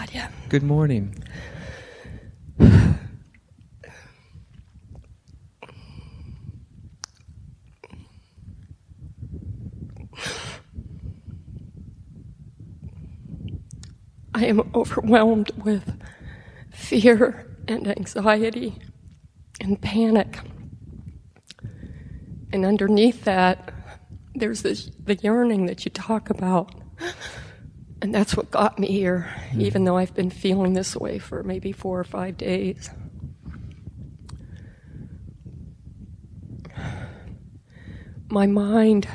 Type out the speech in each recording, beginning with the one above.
Adya. Good morning. I am overwhelmed with fear and anxiety and panic. And underneath that, there's the yearning that you talk about. And that's what got me here, even though I've been feeling this way for maybe 4 or 5 days. My mind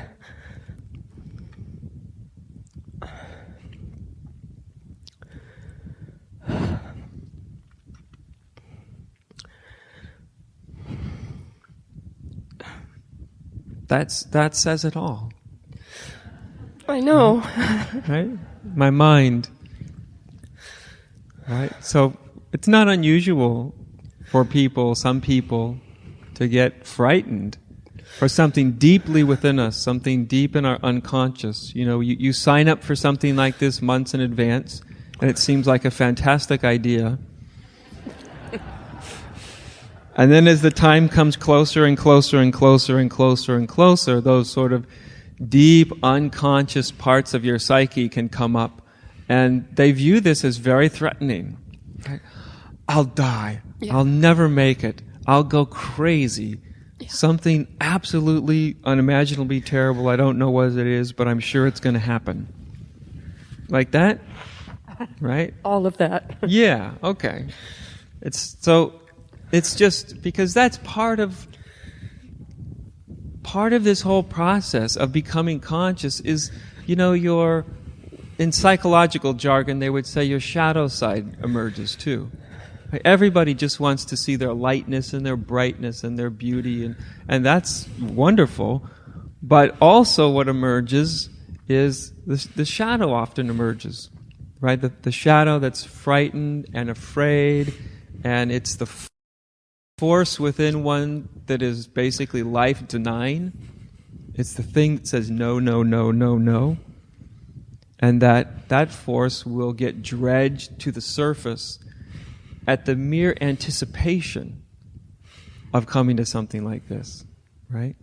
That says it all. I know. Right? My mind. Right? So it's not unusual for some people, to get frightened for something deeply within us, something deep in our unconscious. You know, you sign up for something like this months in advance, and it seems like a fantastic idea. And then as the time comes closer and closer and closer and closer and closer, those sort of deep unconscious parts of your psyche can come up, and they view this as very threatening. Right? I'll die. Yeah. I'll never make it. I'll go crazy. Yeah. Something absolutely unimaginably terrible. I don't know what it is, but I'm sure it's going to happen. Like that? Right? All of that. Yeah, okay. It's just because that's part of this whole process of becoming conscious is, in psychological jargon, they would say your shadow side emerges too. Everybody just wants to see their lightness and their brightness and their beauty, and that's wonderful. But also what emerges is the shadow often emerges, right? The shadow that's frightened and afraid, and it's the force within one that is basically life-denying. It's the thing that says no, no, no, no, no. And that force will get dredged to the surface at the mere anticipation of coming to something like this, right?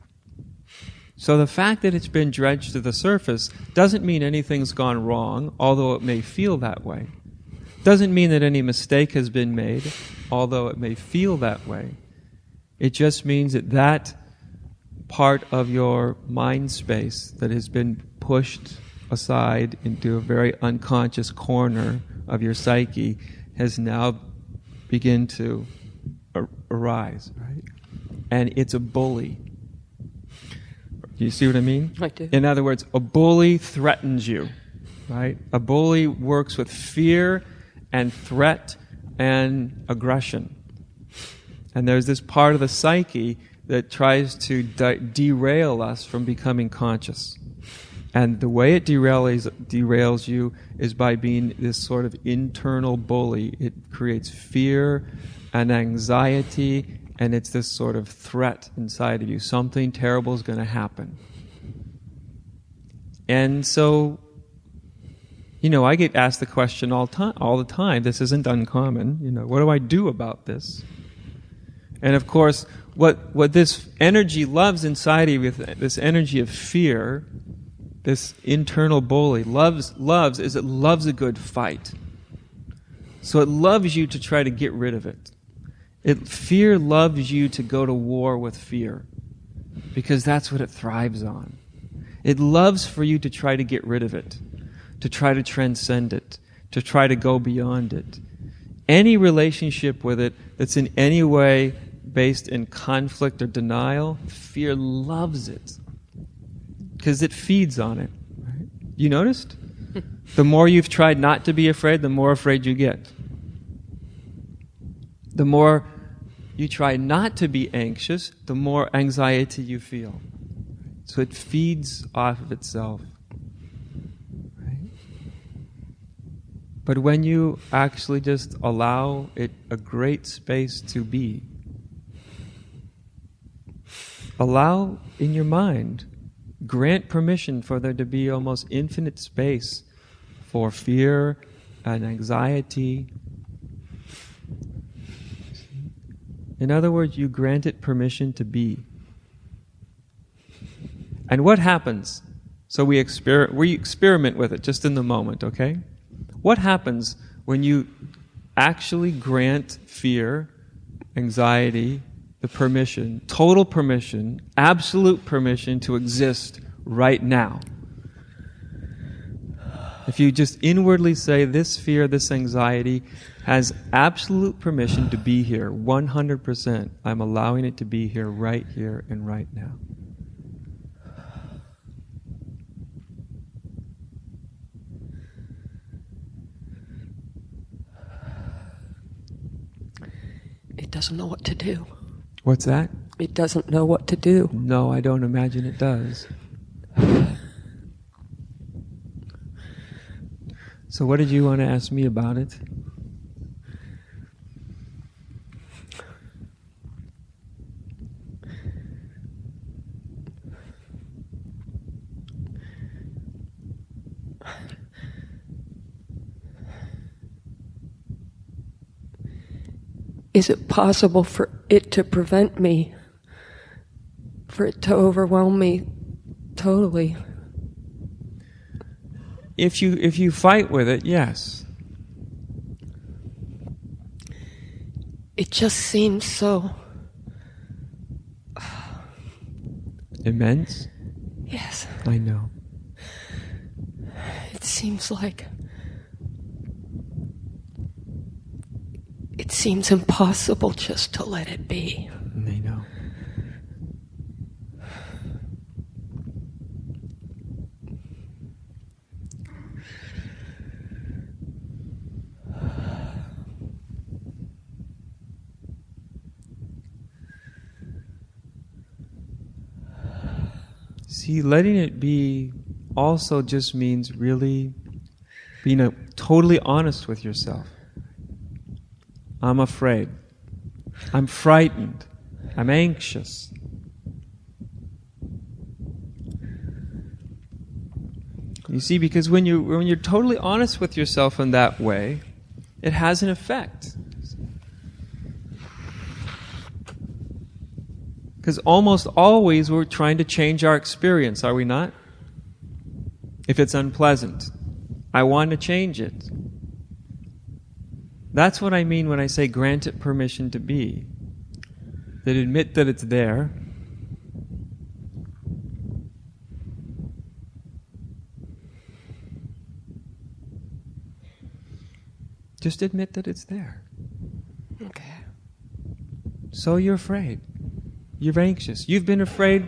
So the fact that it's been dredged to the surface doesn't mean anything's gone wrong, although it may feel that way. Doesn't mean that any mistake has been made, although it may feel that way. It just means that part of your mind space that has been pushed aside into a very unconscious corner of your psyche has now begin to arise, right? And it's a bully. Do you see what I mean? I do. In other words, a bully threatens you, right? A bully works with fear and threat and aggression. And there's this part of the psyche that tries to derail us from becoming conscious. And the way it derails you is by being this sort of internal bully. It creates fear and anxiety, and it's this sort of threat inside of you. Something terrible is going to happen. And so, I get asked the question all the time. This isn't uncommon. What do I do about this? And of course, what this energy loves inside of you, this energy of fear, this internal bully loves a good fight. So it loves you to try to get rid of it. Fear loves you to go to war with fear, because that's what it thrives on. It loves for you to try to get rid of it, to try to transcend it, to try to go beyond it. Any relationship with it that's in any way based in conflict or denial, fear loves it, because it feeds on it. Right? You noticed? The more you've tried not to be afraid, the more afraid you get. The more you try not to be anxious, the more anxiety you feel. So it feeds off of itself. Right? But when you actually just allow it a great space to be, allow in your mind, grant permission for there to be almost infinite space for fear an anxiety. In other words, you grant it permission to be. And what happens? So we experiment with it just in the moment, okay? What happens when you actually grant fear, anxiety, the permission, total permission, absolute permission to exist right now? If you just inwardly say, this fear, this anxiety has absolute permission to be here, 100%. I'm allowing it to be here and right now. It doesn't know what to do. What's that? It doesn't know what to do. No, I don't imagine it does. So what did you want to ask me about it? Is it possible for it to prevent me, for it to overwhelm me totally? If you fight with it, yes. It just seems so... Immense? Yes. I know. It seems like... It seems impossible just to let it be. I know. See, letting it be also just means really being totally honest with yourself. I'm afraid. I'm frightened. I'm anxious. You see, because when you're totally honest with yourself in that way, it has an effect. Because almost always we're trying to change our experience, are we not? If it's unpleasant, I want to change it. That's what I mean when I say grant it permission to be. That admit that it's there. Just admit that it's there. Okay. So you're afraid. You're anxious. You've been afraid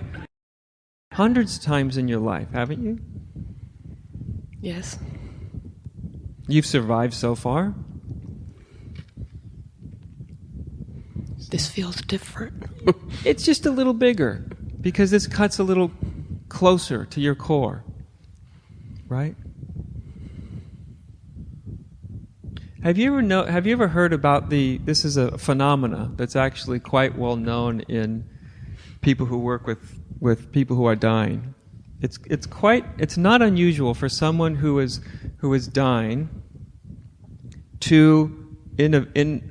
hundreds of times in your life, haven't you? Yes. You've survived so far. This feels different. It's just a little bigger because this cuts a little closer to your core. Right? Have you ever heard about this is a phenomena that's actually quite well known in people who work with people who are dying. It's not unusual for someone who is dying to in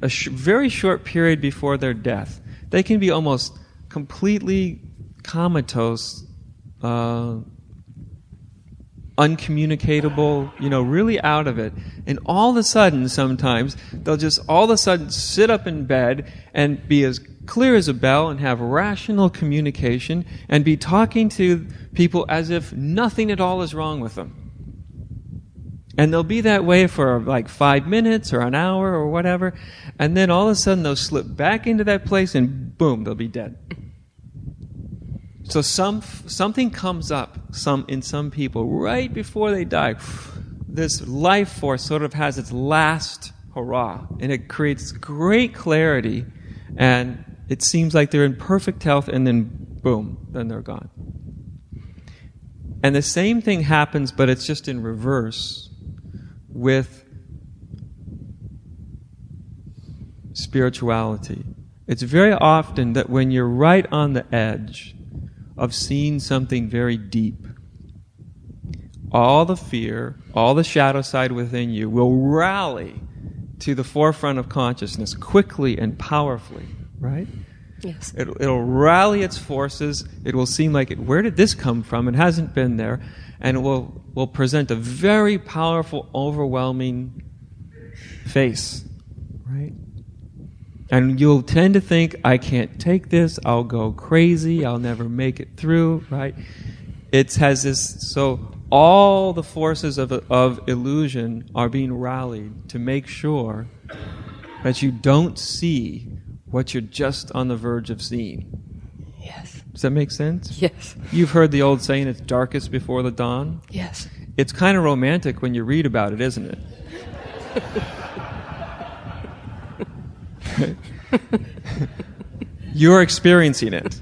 a very short period before their death, they can be almost completely comatose, uncommunicatable, really out of it. And all of a sudden, sometimes, they'll just all of a sudden sit up in bed and be as clear as a bell and have rational communication and be talking to people as if nothing at all is wrong with them. And they'll be that way for like 5 minutes or an hour or whatever, and then all of a sudden they'll slip back into that place and boom, they'll be dead. So something comes up in some people right before they die. This life force sort of has its last hurrah, and it creates great clarity, and it seems like they're in perfect health, and then boom, then they're gone. And the same thing happens, but it's just in reverse with spirituality. It's very often that when you're right on the edge of seeing something very deep, all the fear, all the shadow side within you will rally to the forefront of consciousness quickly and powerfully, right? Yes. It'll rally its forces. It will seem like, where did this come from? It hasn't been there. And it will present a very powerful, overwhelming face, right? And you'll tend to think, I can't take this, I'll go crazy, I'll never make it through, right? It has this, so all the forces of illusion are being rallied to make sure that you don't see what you're just on the verge of seeing. Yes. Does that make sense? Yes. You've heard the old saying, it's darkest before the dawn? Yes. It's kind of romantic when you read about it, isn't it? You're experiencing it.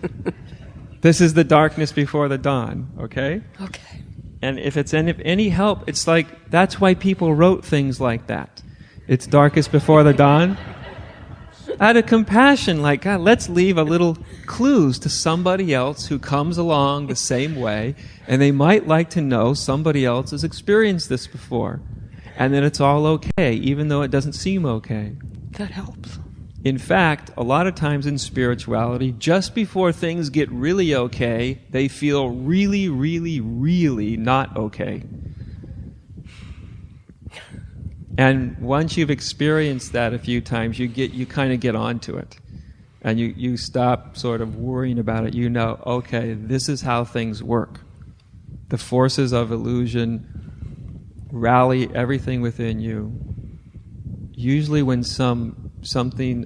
This is the darkness before the dawn, okay? Okay. And if it's any help, it's like, that's why people wrote things like that. It's darkest before the dawn. Out of compassion, like, God, let's leave a little clues to somebody else who comes along the same way, and they might like to know somebody else has experienced this before. And then it's all okay, even though it doesn't seem okay. That helps. In fact, a lot of times in spirituality, just before things get really okay, they feel really, really, really not okay. And once you've experienced that a few times, you kind of get onto it. And you stop sort of worrying about it. You know, okay, this is how things work. The forces of illusion rally everything within you. Usually when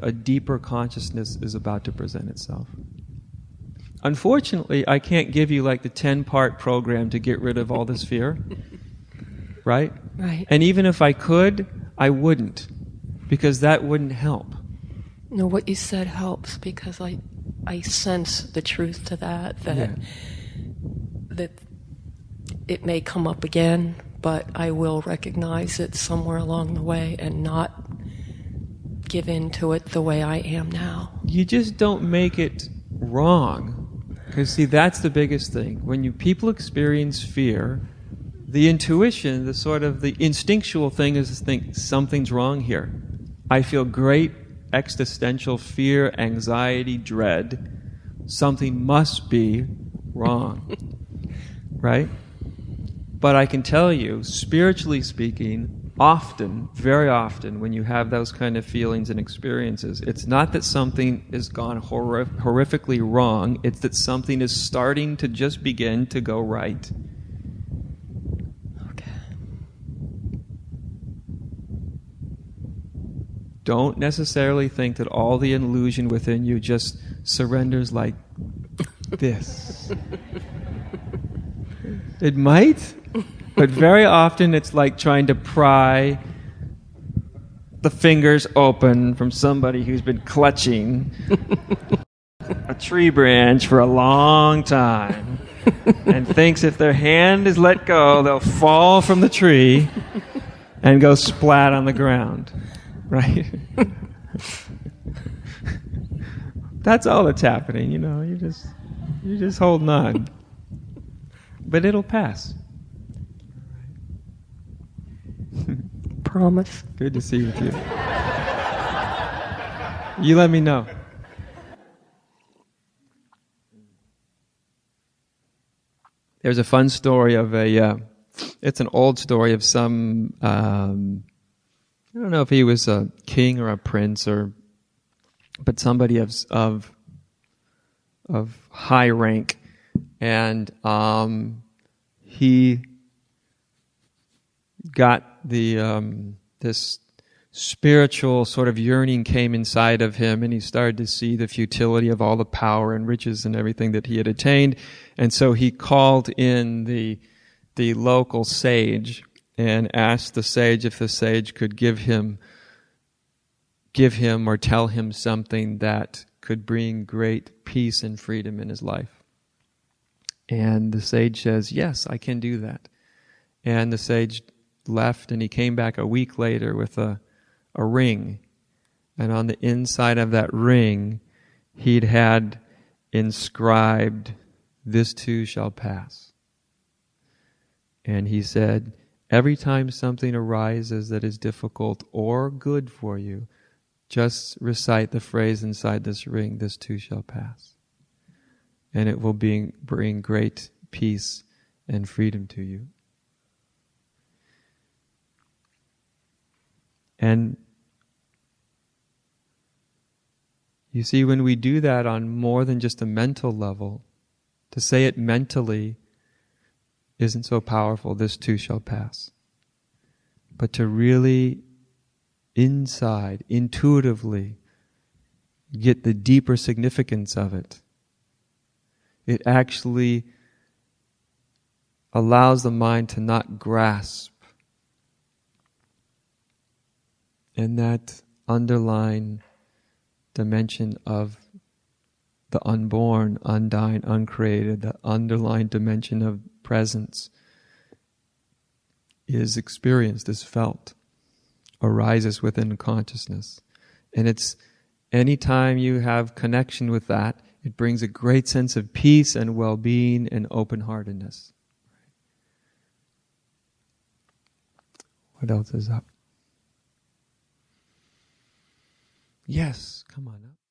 a deeper consciousness is about to present itself. Unfortunately, I can't give you like the 10-part program to get rid of all this fear. Right? Right. And even if I could, I wouldn't. Because that wouldn't help. No, what you said helps because I sense the truth to that it may come up again, but I will recognize it somewhere along the way and not give in to it the way I am now. You just don't make it wrong. Because see, that's the biggest thing. When people experience fear, the intuition, the instinctual thing is to think something's wrong here. I feel great existential fear, anxiety, dread. Something must be wrong. Right? But I can tell you, spiritually speaking, often, very often, when you have those kind of feelings and experiences, it's not that something has gone horrifically wrong, it's that something is starting to just begin to go right. Don't necessarily think that all the illusion within you just surrenders like this. It might, but very often it's like trying to pry the fingers open from somebody who's been clutching a tree branch for a long time and thinks if their hand is let go, they'll fall from the tree and go splat on the ground. Right? That's all that's happening, you know. You're just holding on. But it'll pass. Promise. Good to see you with you. You let me know. There's a fun story of it's an old story of some, I don't know if he was a king or a prince but somebody of high rank. And he got this spiritual sort of yearning came inside of him, and he started to see the futility of all the power and riches and everything that he had attained. And so he called in the local sage and asked the sage if the sage could give him or tell him something that could bring great peace and freedom in his life. And the sage says, yes, I can do that. And the sage left, and he came back a week later with a ring. And on the inside of that ring, he'd had inscribed, "This too shall pass." And he said, every time something arises that is difficult or good for you, just recite the phrase inside this ring, this too shall pass. And it will bring great peace and freedom to you. And you see, when we do that on more than just a mental level, to say it mentally isn't so powerful, this too shall pass. But to really inside, intuitively, get the deeper significance of it, it actually allows the mind to not grasp in that underlying dimension of the unborn, undying, uncreated, the underlying dimension of presence is experienced, is felt, arises within consciousness. And it's anytime you have connection with that, it brings a great sense of peace and well-being and open-heartedness. What else is up? Yes, come on up.